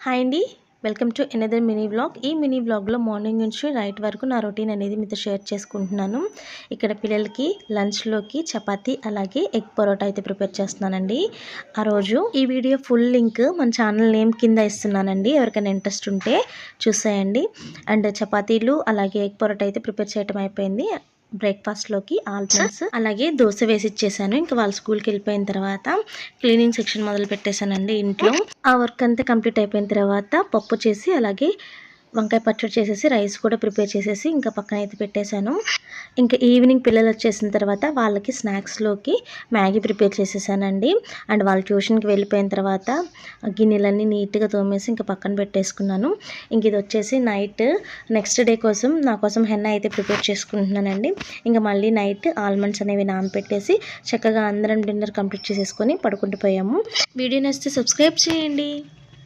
Hi అండి, welcome to another mini vlog. ఈ mini వ్లాగ్లో మార్నింగ్ నుంచి నైట్ వరకు నా రొటీన్ అనేది మీతో షేర్ చేసుకుంటున్నాను. ఇక్కడ పిల్లలకి లంచ్లోకి చపాతీ అలాగే ఎగ్ పరోటా అయితే ప్రిపేర్ చేస్తున్నానండి. ఆ రోజు ఈ వీడియో ఫుల్ లింక్ మన ఛానల్ నేమ్ కింద ఇస్తున్నానండి, ఎవరికైనా ఇంట్రెస్ట్ ఉంటే చూసేయండి. అండ్ చపాతీలు అలాగే ఎగ్ పరోటా అయితే ప్రిపేర్ చేయడం అయిపోయింది. బ్రేక్ఫాస్ట్లోకి ఆల్మండ్స్ అలాగే దోశ వేసి ఇచ్చేసాను. ఇంకా వాళ్ళ స్కూల్కి వెళ్ళిపోయిన తర్వాత క్లీనింగ్ సెక్షన్ మొదలు పెట్టేశానండి. ఇంట్లో ఆ వర్క్ అంతా కంప్లీట్ అయిపోయిన తర్వాత పప్పు చేసి అలాగే వంకాయ పచ్చడి చేసేసి రైస్ కూడా ప్రిపేర్ చేసేసి ఇంకా పక్కన అయితే పెట్టేశాను. ఇంకా ఈవినింగ్ పిల్లలు వచ్చేసిన తర్వాత వాళ్ళకి స్నాక్స్లోకి మ్యాగీ ప్రిపేర్ చేసేసానండి. అండ్ వాళ్ళు ట్యూషన్కి వెళ్ళిపోయిన తర్వాత గిన్నెలన్నీ నీట్గా తోమేసి ఇంకా పక్కన పెట్టేసుకున్నాను. ఇంక ఇది వచ్చేసి నైట్ నెక్స్ట్ డే కోసం నా కోసం హెన్నా అయితే ప్రిపేర్ చేసుకుంటున్నానండి. ఇంకా మళ్ళీ నైట్ ఆల్మండ్స్ అనేవి నానపెట్టేసి చక్కగా అందరం డిన్నర్ కంప్లీట్ చేసేసుకొని పడుకుంటూ పోయాము. వీడియో నచ్చితే సబ్స్క్రైబ్ చేయండి.